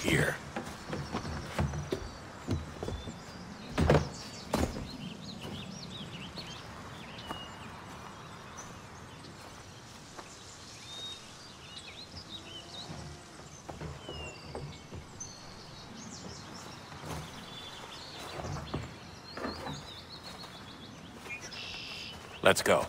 here. Let's go.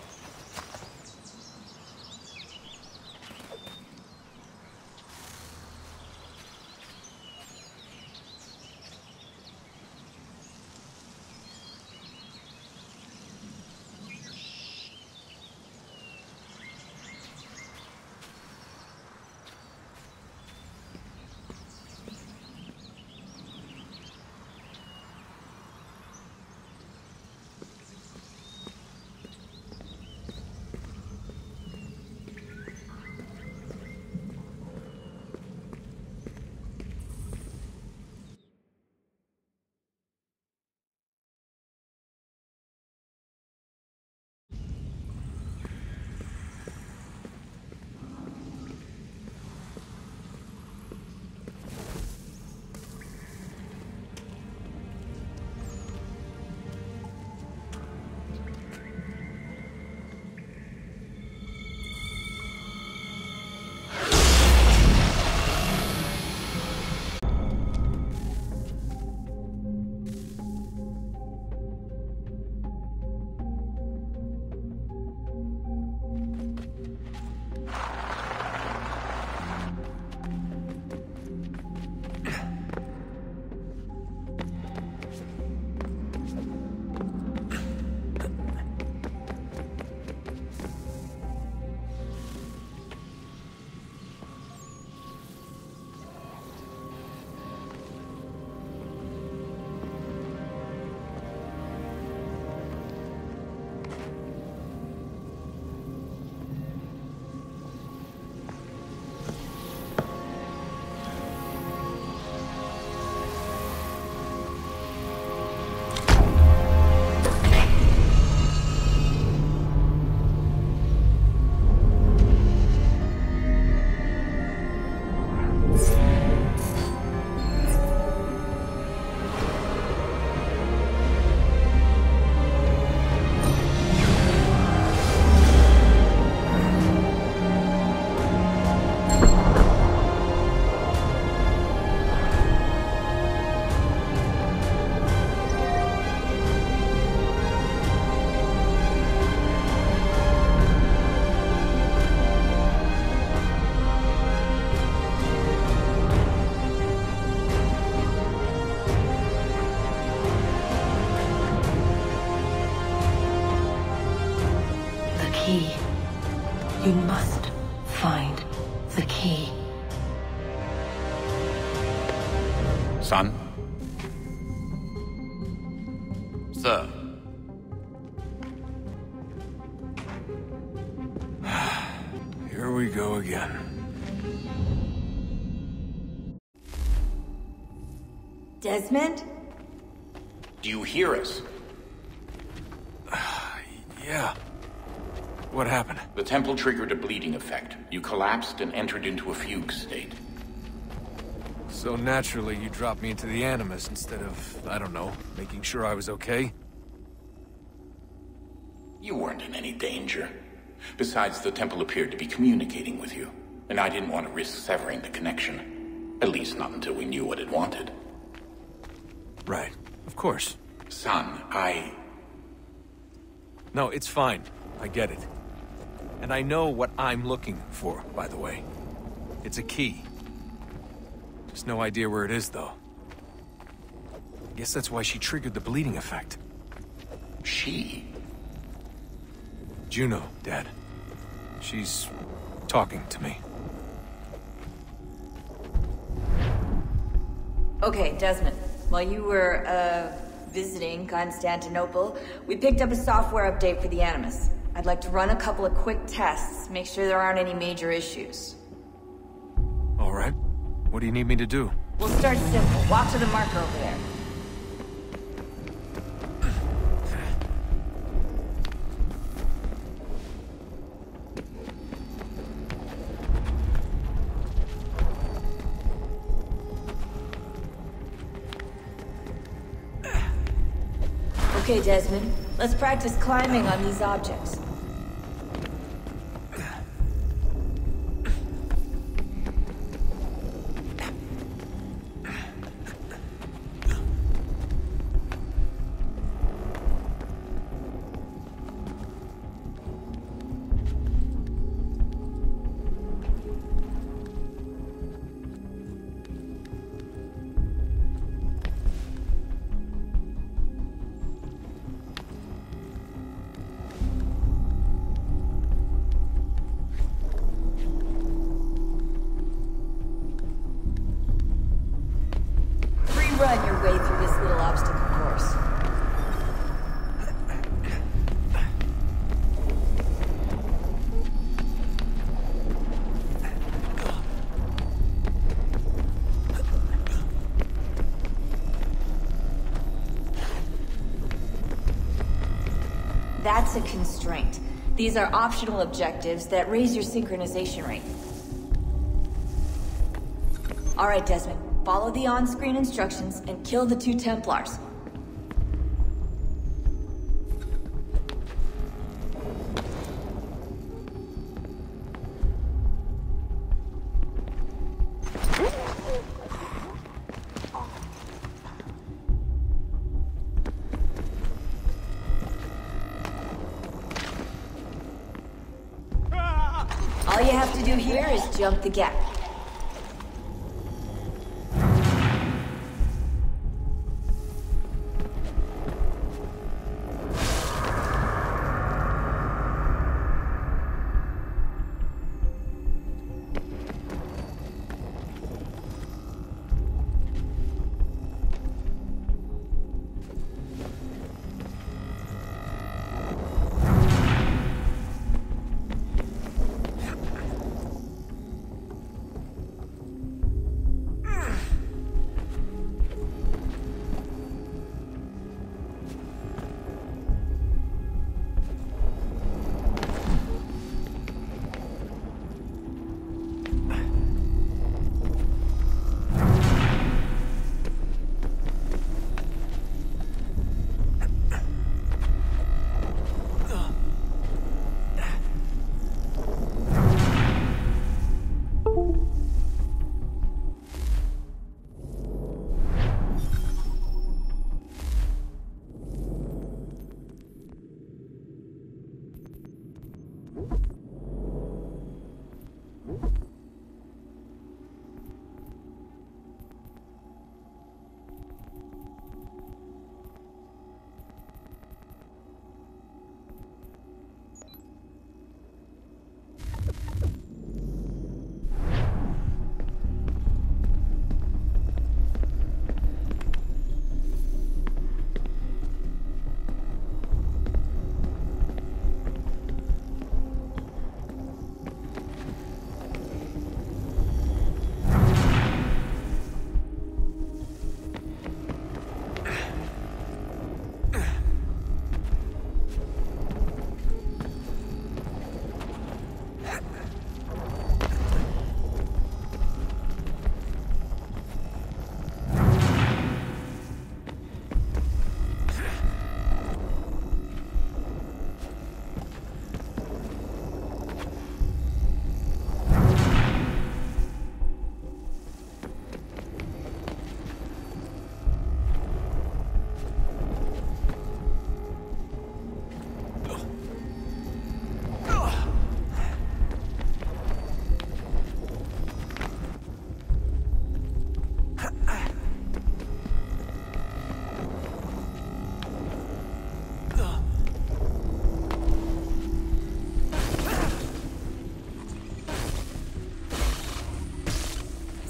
Key. You must find the key. Son? Sir? Here we go again. Desmond? Do you hear us? Yeah. What happened? The temple triggered a bleeding effect. You collapsed and entered into a fugue state. So naturally, you dropped me into the Animus instead of, I don't know, making sure I was okay? You weren't in any danger. Besides, the temple appeared to be communicating with you, and I didn't want to risk severing the connection. At least not until we knew what it wanted. Right. Of course. Son, No, it's fine. I get it. And I know what I'm looking for, by the way. It's a key. Just no idea where it is, though. Guess that's why she triggered the bleeding effect. She? Juno, Dad. She's talking to me. Okay, Desmond. While you were, visiting Constantinople, we picked up a software update for the Animus. I'd like to run a couple of quick tests, make sure there aren't any major issues. All right. What do you need me to do? We'll start simple. Walk to the marker over there. Okay, Desmond. Let's practice climbing on these objects. Run your way through this little obstacle course. That's a constraint. These are optional objectives that raise your synchronization rate. All right, Desmond. Follow the on-screen instructions and kill the 2 Templars. All you have to do here is jump the gap.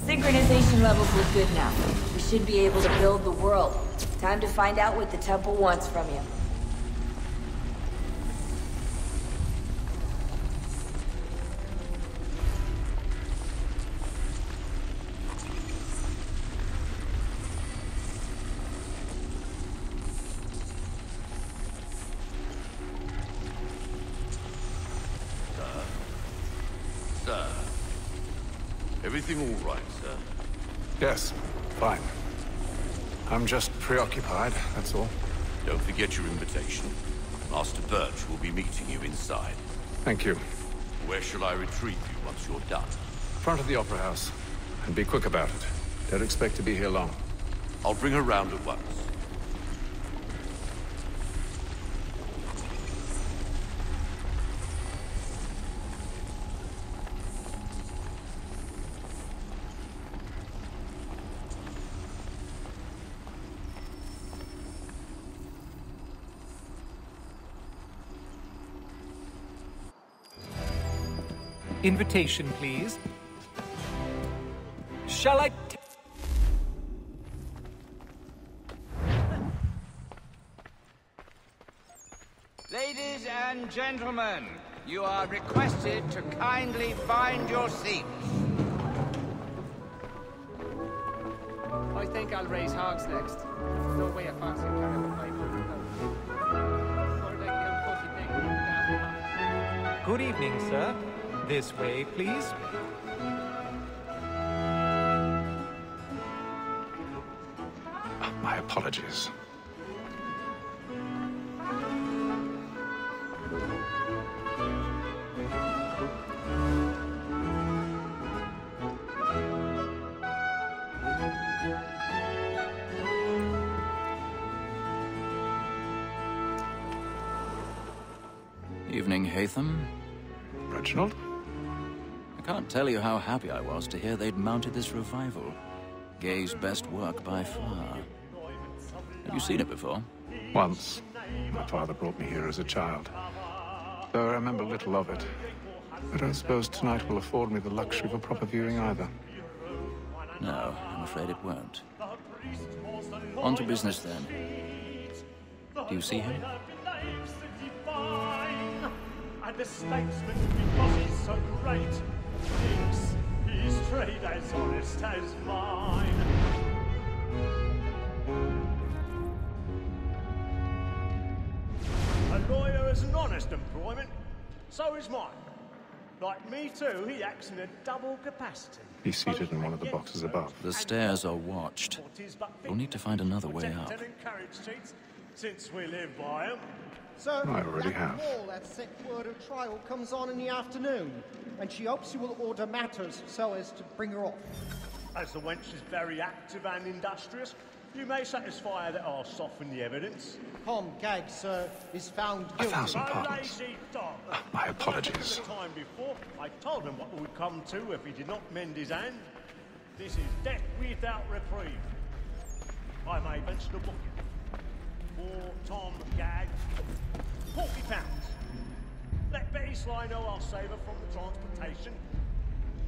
Synchronization levels look good now. We should be able to build the world. Time to find out what the temple wants from you. Sir. Everything all right, sir? Yes, fine. I'm just preoccupied, that's all. Don't forget your invitation. Master Birch will be meeting you inside. Thank you. Where shall I retrieve you once you're done? Front of the Opera House. And be quick about it. Don't expect to be here long. I'll bring her round at once. Invitation, please. Shall I... Ladies and gentlemen, you are requested to kindly find your seats. I think I'll raise hogs next. There's no way a fox can carry over 500 pounds. Or like the unputty thing with the apple. Good evening, sir. This way, please. My apologies. Evening, Haytham. Reginald? I can't tell you how happy I was to hear they'd mounted this revival. Gay's best work by far. Have you seen it before? Once. My father brought me here as a child. Though I remember little of it. I don't suppose tonight will afford me the luxury of a proper viewing either. No, I'm afraid it won't. On to business then. Do you see him? And the statesman, because he's so great, thinks his trade as honest as mine. A lawyer is an honest employment, so is mine. Like me too, he acts in a double capacity. He's seated in one of the boxes above. The stairs are watched. We'll need to find another way up. Since we live by them. Sir, I already have. That set word of trial comes on in the afternoon, and she hopes you will order matters so as to bring her off. As the wench is very active and industrious, you may satisfy her that I'll soften the evidence. Tom Gag, sir, is found guilty. 1,000 pardons. My apologies. The time before, I told him what would come to if he did not mend his hand. This is death without reprieve. I may venture to book you. For Tom Gag, £40. Let Betty Sly know I'll save her from the transportation.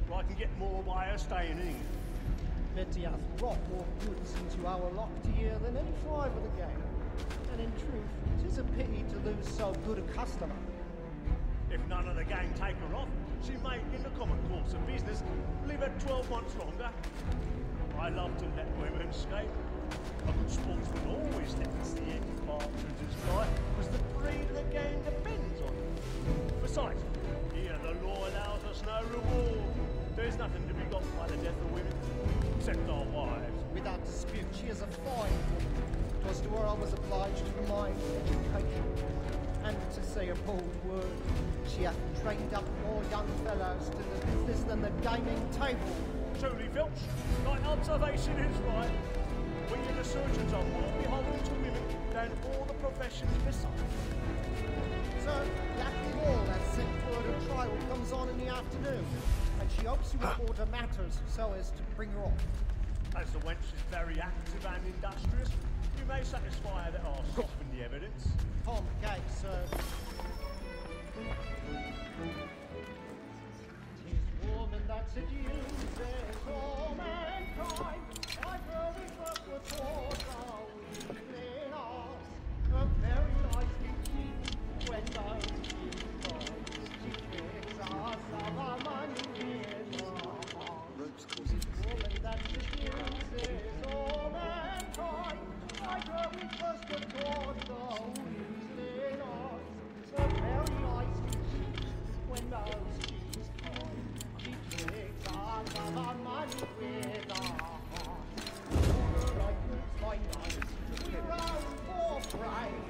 Or I can get more by her staying in England. Betty hath brought more goods into our locked year than any five of the gang. And in truth, 'tis a pity to lose so good a customer. If none of the gang take her off, she may, in the common course of business, leave her 12 months longer. I love to let women escape. A good sportsman always lets the end partridges fly, because the breed of the gang depends on it. Besides, here the law allows us no reward. There's nothing to be got by the death of women, except our wives. Without dispute, she is a fine woman. 'Twas to her I was obliged to remind education. And to say a bold word, she hath trained up more young fellows to the business than the gaming table. Truly, Filch, thy observation is right. We in the surgeons are more beholden to women than all the professions besides. Sir, that law that set word of trial comes on in the afternoon, and she hopes you will order matters so as to bring her off. As the wench is very active and industrious, you may satisfy her that I'll soften the evidence. Tom Gag, sir. 'Tis woman that seduces all mankind. I very first was taught how we clean us. A very nice beauty when those she tricks us of our money with her heart. 'Tis woman that seduces all mankind. I very first was taught how we clean us. A very nice beauty when those she's kind. She tricks us of our money with her heart. Right, my nice, we're out for pride.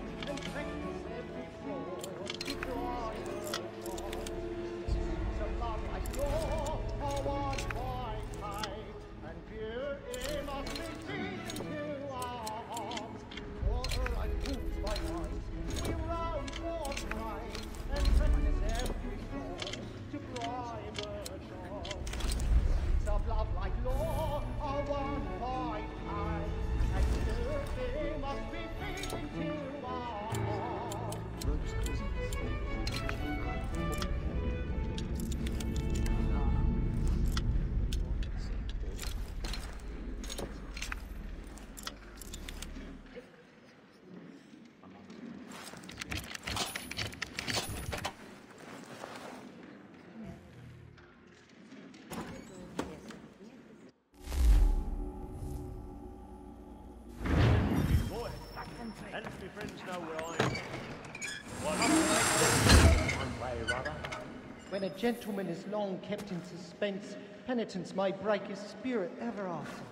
When a gentleman is long kept in suspense, penitence may break his spirit ever after.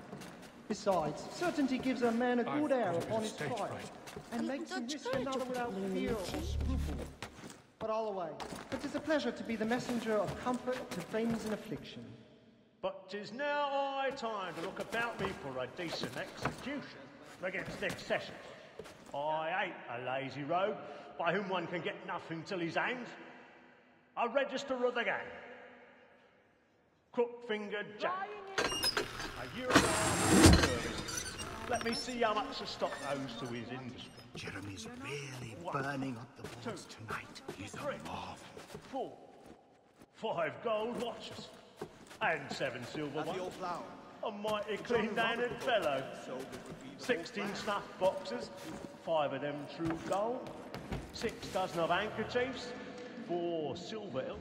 Besides, certainty gives a man a good air upon his trial, and makes him risk another without fear or scruple. But all away, it is a pleasure to be the messenger of comfort to friends in affliction. But 'tis now high time to look about me for a decent execution against excesses. I hate a lazy rogue by whom one can get nothing till he's hanged. A register of the gang. Crook-fingered Jack. A year and a half of service. Let me see how much the stock owes to his industry. Jeremy's really burning up the boards tonight. He's a marvel. 4, 5 gold watches, and 7 silver ones. A mighty clean-handed fellow. 16 snuff boxes, 5 of them true gold, 6 dozen of handkerchiefs, 4 silver hills.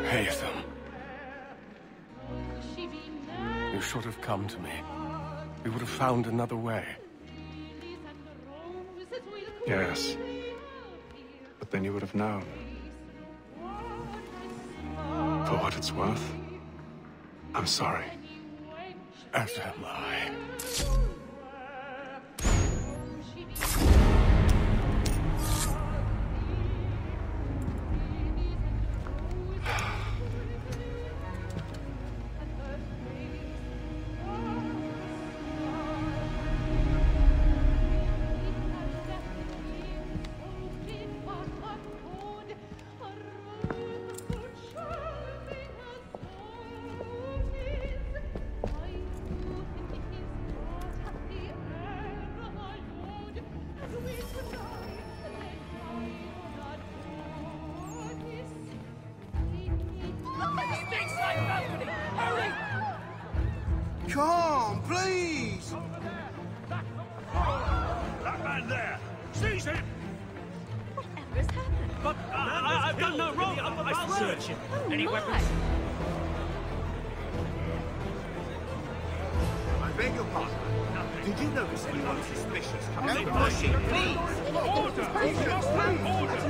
Haytham. You should have come to me. We would have found another way. Yes. But then you would have known. For what it's worth, I'm sorry. As am I. Come, please! That man there! Seize him! Whatever's happened? But I've done no wrong! I swear! Search him. Any weapons? I beg your pardon. Did you notice anyone suspicious coming in? Pushing, please! Order! We must have order! Order!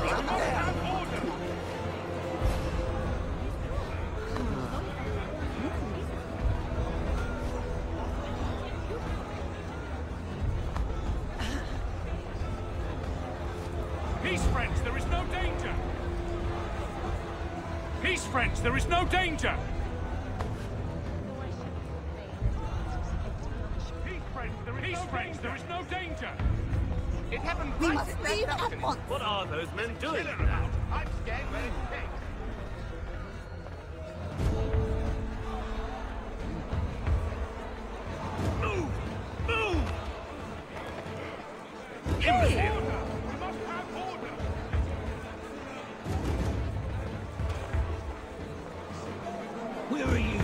We must have order! Peace, friends, there is no danger! Peace, friends, there is no danger! Peace, friends, there is no danger! It happened We right must at leave that at balcony. once. What are those men doing? I'm scared where it's safe. Move! Move! Hey! We must have order! Where are you?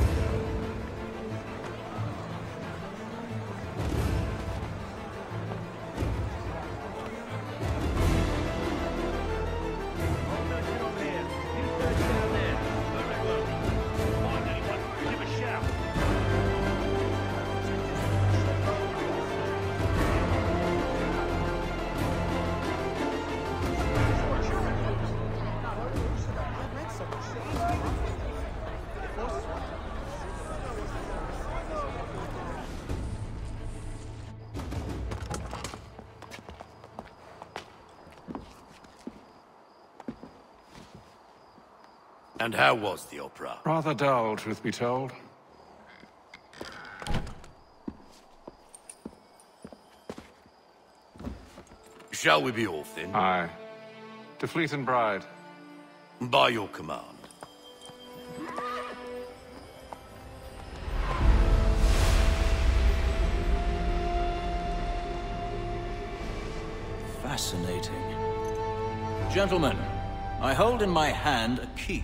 And how was the opera? Rather dull, truth be told. Shall we be off then? Aye. To Fleet and Bride. By your command. Fascinating. Gentlemen, I hold in my hand a key.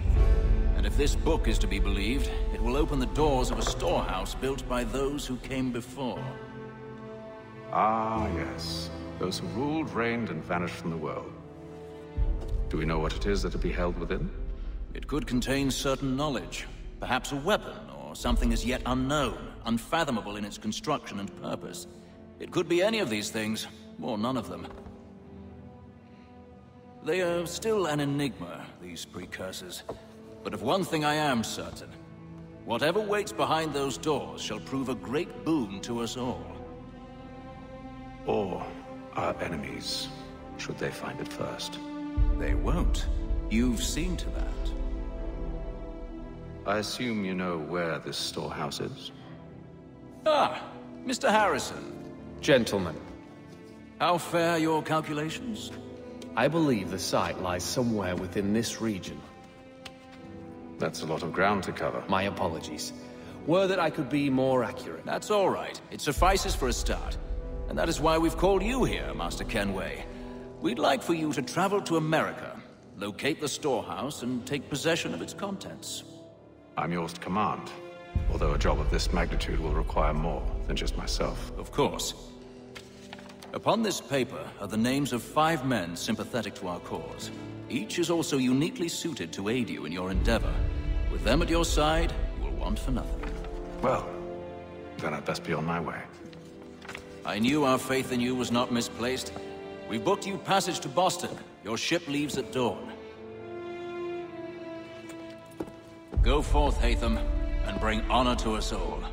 And if this book is to be believed, it will open the doors of a storehouse built by those who came before. Ah, yes. Those who ruled, reigned, and vanished from the world. Do we know what it is that to be held within? It could contain certain knowledge, perhaps a weapon, or something as yet unknown, unfathomable in its construction and purpose. It could be any of these things, or none of them. They are still an enigma, these precursors. But of one thing I am certain. Whatever waits behind those doors shall prove a great boon to us all. Or our enemies, should they find it first. They won't. You've seen to that. I assume you know where this storehouse is? Ah, Mr. Harrison. Gentlemen. How fare your calculations? I believe the site lies somewhere within this region. That's a lot of ground to cover. My apologies. Were that I could be more accurate. That's all right. It suffices for a start. And that is why we've called you here, Master Kenway. We'd like for you to travel to America, locate the storehouse, and take possession of its contents. I'm yours to command, although a job of this magnitude will require more than just myself. Of course. Upon this paper are the names of 5 men sympathetic to our cause. Each is also uniquely suited to aid you in your endeavor. With them at your side, you will want for nothing. Well, then I'd best be on my way. I knew our faith in you was not misplaced. We booked you passage to Boston. Your ship leaves at dawn. Go forth, Hatham, and bring honor to us all.